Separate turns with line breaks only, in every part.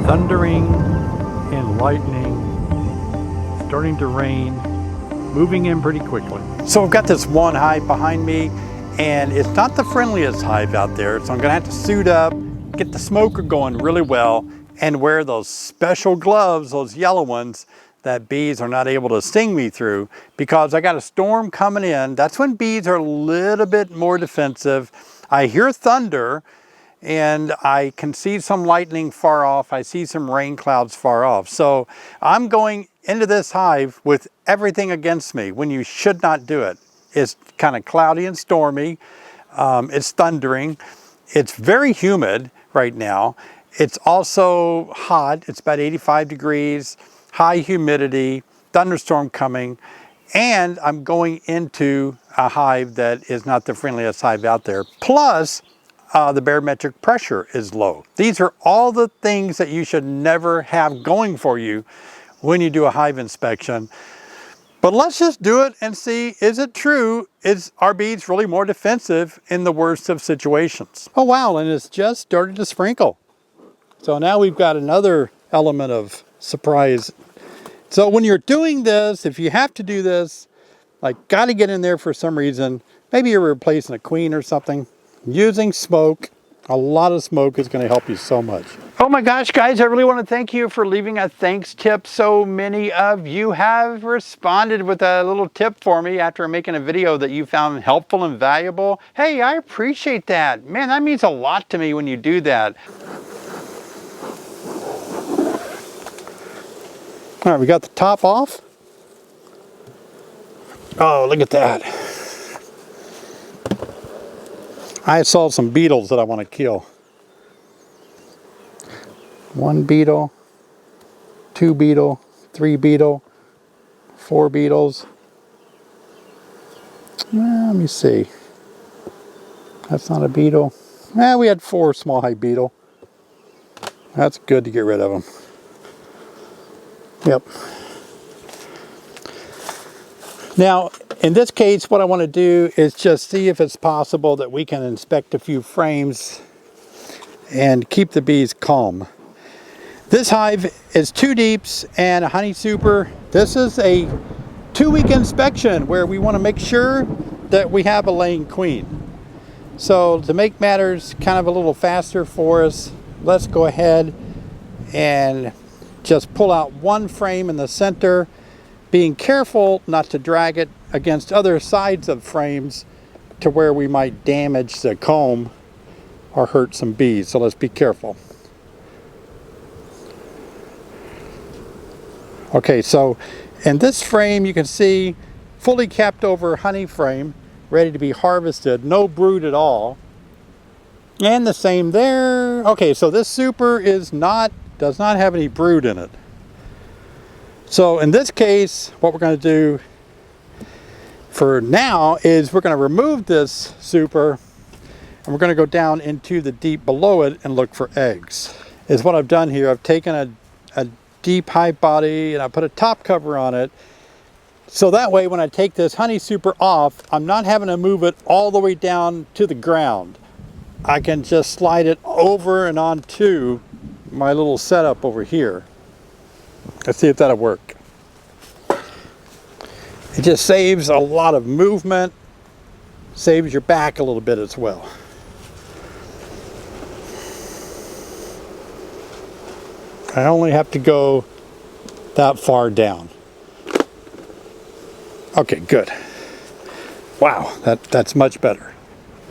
thundering and lightning, starting to rain, moving in pretty quickly. So I've got this one hive behind me, and it's not the friendliest hive out there, so I'm gonna have to suit up, get the smoker going really well, and wear those special gloves, those yellow ones, that bees are not able to sting me through, because I got a storm coming in. That's when bees are a little bit more defensive. I hear thunder, and I can see some lightning far off. I see some rain clouds far off. So I'm going into this hive with everything against me when you should not do it. It's kind of cloudy and stormy. It's thundering. It's very humid right now. It's also hot. It's about 85 degrees, high humidity, thunderstorm coming. And I'm going into a hive that is not the friendliest hive out there. Plus, the barometric pressure is low. These are all the things that you should never have going for you when you do a hive inspection. But let's just do it and see, is it true? Are bees really more defensive in the worst of situations? Oh wow, and it's just started to sprinkle. So now we've got another element of surprise. So when you're doing this, if you have to do this, like got to get in there for some reason, maybe you're replacing a queen or something, using smoke, a lot of smoke is going to help you so much. Oh my gosh, guys, I really want to thank you for leaving a thanks tip. So many of you have responded with a little tip for me after making a video that you found helpful and valuable. Hey, I appreciate that. Man, that means a lot to me when you do that. All right, we got the top off. Oh, look at that. I saw some beetles that I want to kill. One beetle, two beetle, three beetle, four beetles. Well, let me see. That's not a beetle. We had four small hive beetle. That's good to get rid of them. Yep. Now, in this case, what I want to do is just see if it's possible that we can inspect a few frames and keep the bees calm. This hive is 2 deeps and a honey super. This is a 2-week inspection where we want to make sure that we have a laying queen. So to make matters kind of a little faster for us, let's go ahead and just pull out one frame in the center, being careful not to drag it against other sides of frames to where we might damage the comb or hurt some bees. So let's be careful. Okay, so in this frame you can see fully capped over honey frame, ready to be harvested, no brood at all. And the same there. Okay, so this super does not have any brood in it. So in this case, what we're going to do for now is we're going to remove this super and we're going to go down into the deep below it and look for eggs. Is what I've done here. I've taken a deep hive body and I put a top cover on it. So that way when I take this honey super off, I'm not having to move it all the way down to the ground. I can just slide it over and onto my little setup over here. Let's see if that'll work. It just saves a lot of movement, saves your back a little bit as well. I only have to go that far down. Okay, good. Wow, that's much better.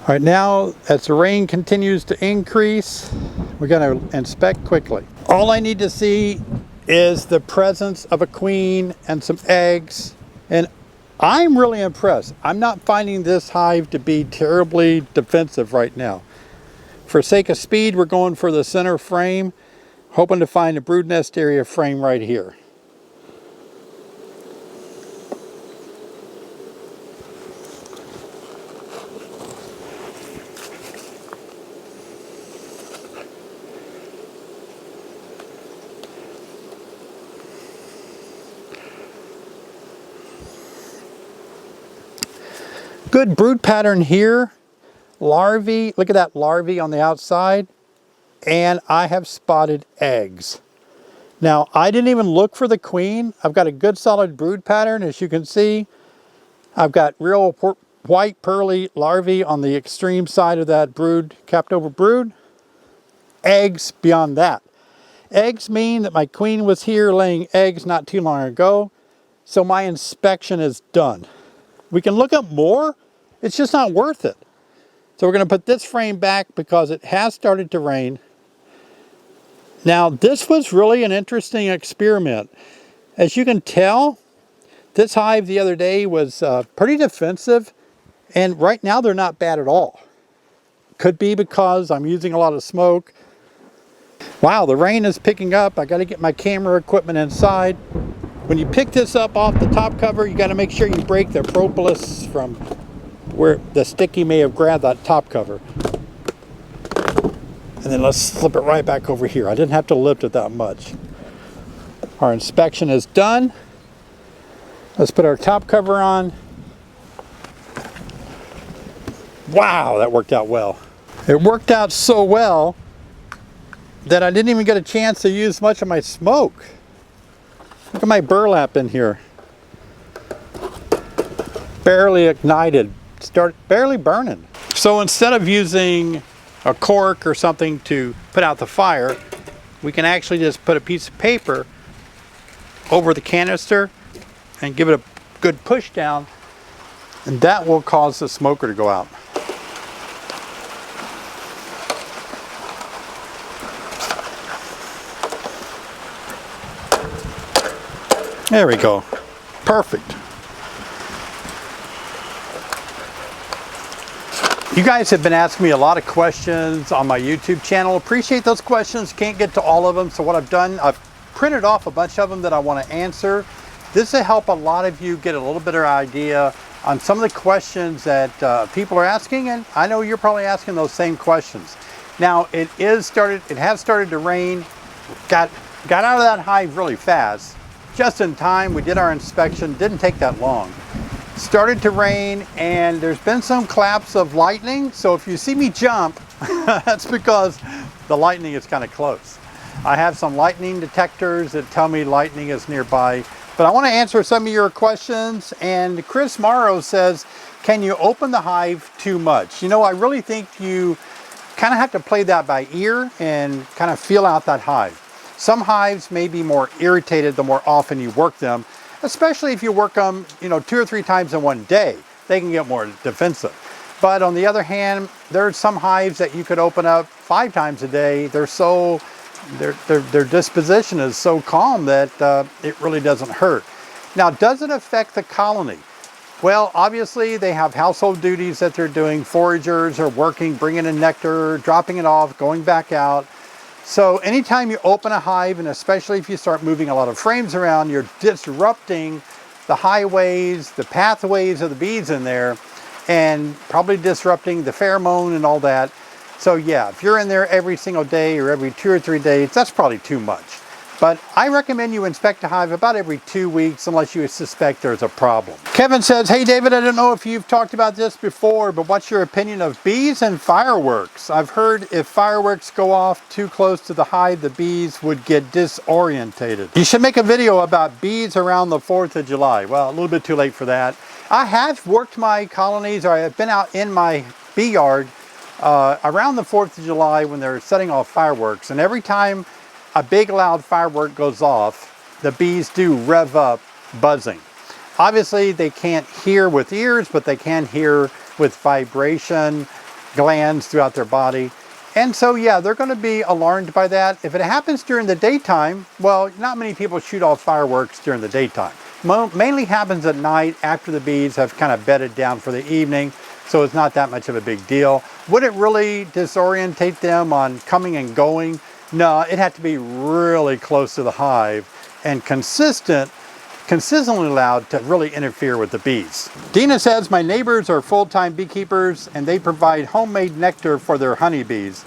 All right, now as the rain continues to increase, we're going to inspect quickly. All I need to see is the presence of a queen and some eggs, and I'm really impressed. I'm not finding this hive to be terribly defensive right now. For sake of speed, we're going for the center frame, hoping to find a brood nest area frame right here. Good brood pattern here. Larvae, look at that larvae on the outside. And I have spotted eggs. Now, I didn't even look for the queen. I've got a good solid brood pattern, as you can see. I've got real white pearly larvae on the extreme side of that brood, capped over brood. Eggs beyond that. Eggs mean that my queen was here laying eggs not too long ago, so my inspection is done. We can look up more, it's just not worth it. So we're going to put this frame back because it has started to rain. Now, this was really an interesting experiment. As you can tell, this hive the other day was pretty defensive, and right now they're not bad at all. Could be because I'm using a lot of smoke. Wow, the rain is picking up. I got to get my camera equipment inside. When you pick this up off the top cover, you got to make sure you break the propolis from where the sticky may have grabbed that top cover. And then let's slip it right back over here. I didn't have to lift it that much. Our inspection is done. Let's put our top cover on. Wow, that worked out well. It worked out so well that I didn't even get a chance to use much of my smoke. Look at my burlap in here. Barely ignited, barely burning. So instead of using a cork or something to put out the fire, we can actually just put a piece of paper over the canister and give it a good push down, and that will cause the smoker to go out. There we go. Perfect. You guys have been asking me a lot of questions on my YouTube channel. Appreciate those questions. Can't get to all of them. So what I've done, I've printed off a bunch of them that I want to answer. This will help a lot of you get a little better idea on some of the questions that people are asking, and I know you're probably asking those same questions. Now it has started to rain. Got out of that hive really fast, just in time. We did our inspection, didn't take that long. Started to rain, and there's been some claps of lightning. So if you see me jump, that's because the lightning is kind of close. I have some lightning detectors that tell me lightning is nearby. But I want to answer some of your questions. And Chris Morrow says, can you open the hive too much? You know, I really think you kind of have to play that by ear and kind of feel out that hive. Some hives may be more irritated the more often you work them, especially if you work them, 2 or 3 times in one day. They can get more defensive. But on the other hand, there's some hives that you could open up 5 times a day. Their disposition is so calm that it really doesn't hurt. Now, does it affect the colony? Well, obviously they have household duties that they're doing. Foragers are working, bringing in nectar, dropping it off, going back out. So anytime you open a hive, and especially if you start moving a lot of frames around, you're disrupting the highways, the pathways of the bees in there, and probably disrupting the pheromone and all that. So yeah, if you're in there every single day or every 2 or 3 days, that's probably too much. But I recommend you inspect a hive about every 2 weeks unless you suspect there's a problem. Kevin says, hey David, I don't know if you've talked about this before, but what's your opinion of bees and fireworks? I've heard if fireworks go off too close to the hive, the bees would get disorientated. You should make a video about bees around the 4th of July. Well, a little bit too late for that. I have worked my colonies, or I've been out in my bee yard around the 4th of July when they're setting off fireworks. And every time a big loud firework goes off, the bees do rev up buzzing. Obviously they can't hear with ears, but they can hear with vibration glands throughout their body. And so yeah, they're going to be alarmed by that. If it happens during the daytime, well, not many people shoot off fireworks during the daytime. Mainly happens at night after the bees have kind of bedded down for the evening, so it's not that much of a big deal. Would it really disorientate them on coming and going? No, it had to be really close to the hive and consistently loud to really interfere with the bees. Dina says, my neighbors are full-time beekeepers and they provide homemade nectar for their honeybees.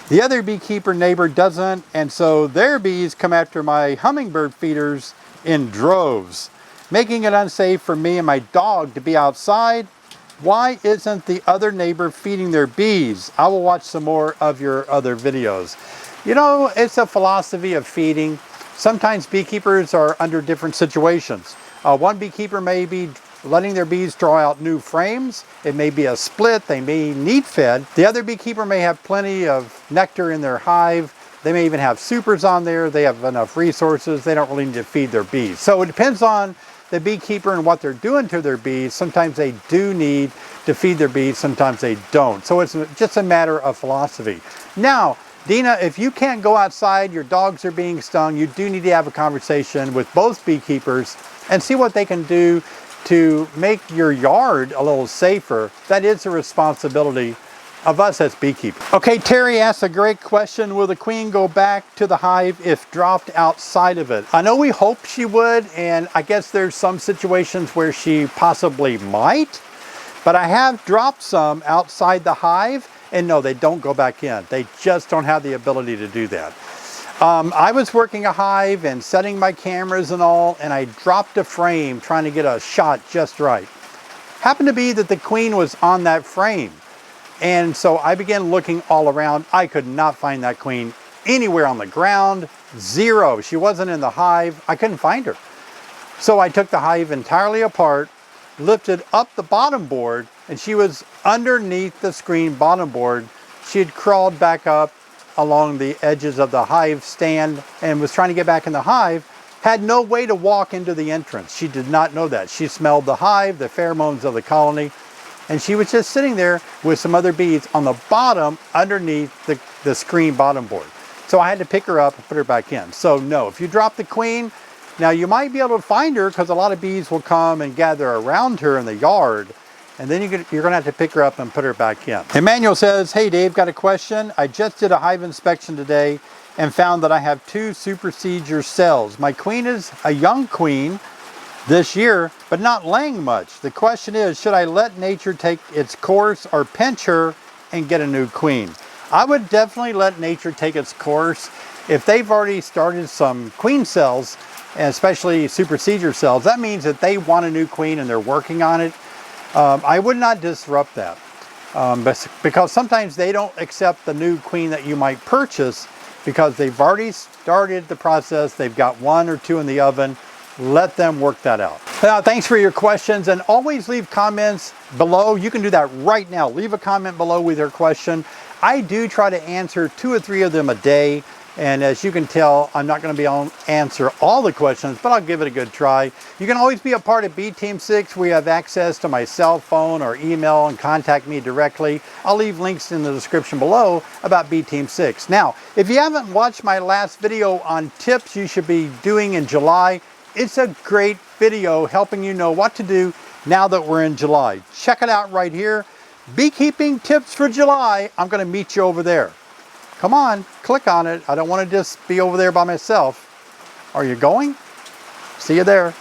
The other beekeeper neighbor doesn't, and so their bees come after my hummingbird feeders in droves, making it unsafe for me and my dog to be outside. Why isn't the other neighbor feeding their bees? I will watch some more of your other videos. You know, it's a philosophy of feeding. Sometimes beekeepers are under different situations. One beekeeper may be letting their bees draw out new frames. It may be a split, they may need fed. The other beekeeper may have plenty of nectar in their hive. They may even have supers on there. They have enough resources. They don't really need to feed their bees. So it depends on the beekeeper and what they're doing to their bees. Sometimes they do need to feed their bees, sometimes they don't. So it's just a matter of philosophy. Now, Dina, if you can't go outside, your dogs are being stung, you do need to have a conversation with both beekeepers and see what they can do to make your yard a little safer. That is a responsibility of us as beekeepers. Okay, Terry asked a great question. Will the queen go back to the hive if dropped outside of it? I know we hope she would, and I guess there's some situations where she possibly might, but I have dropped some outside the hive, and no, they don't go back in. They just don't have the ability to do that. I was working a hive and setting my cameras and all, and I dropped a frame trying to get a shot just right. Happened to be that the queen was on that frame. And so I began looking all around. I could not find that queen anywhere on the ground. Zero. She wasn't in the hive. I couldn't find her. So I took the hive entirely apart, lifted up the bottom board, and she was underneath the screen bottom board. She had crawled back up along the edges of the hive stand and was trying to get back in the hive. Had no way to walk into the entrance. She did not know that. She smelled the hive, the pheromones of the colony, and she was just sitting there with some other bees on the bottom underneath the screen bottom board. So I had to pick her up and put her back in. So no, if you drop the queen, now you might be able to find her because a lot of bees will come and gather around her in the yard, and then you're gonna have to pick her up and put her back in. Emmanuel says, hey Dave, got a question. I just did a hive inspection today and found that I have 2 supersedure cells. My queen is a young queen this year, but not laying much. The question is, should I let nature take its course or pinch her and get a new queen? I would definitely let nature take its course. If they've already started some queen cells, and especially supersedure cells, that means that they want a new queen and they're working on it. I would not disrupt that because sometimes they don't accept the new queen that you might purchase because they've already started the process. They've got 1 or 2 in the oven. Let them work that out. Thanks for your questions, and always leave comments below. You can do that right now. Leave a comment below with your question. I do try to answer 2 or 3 of them a day. And as you can tell, I'm not going to be able to answer all the questions, but I'll give it a good try. You can always be a part of Bee Team 6. We have access to my cell phone or email and contact me directly. I'll leave links in the description below about Bee Team 6. Now, if you haven't watched my last video on tips you should be doing in July, it's a great video helping you know what to do now that we're in July. Check it out right here. Beekeeping tips for July. I'm going to meet you over there. Come on, click on it. I don't want to just be over there by myself. Are you going? See you there.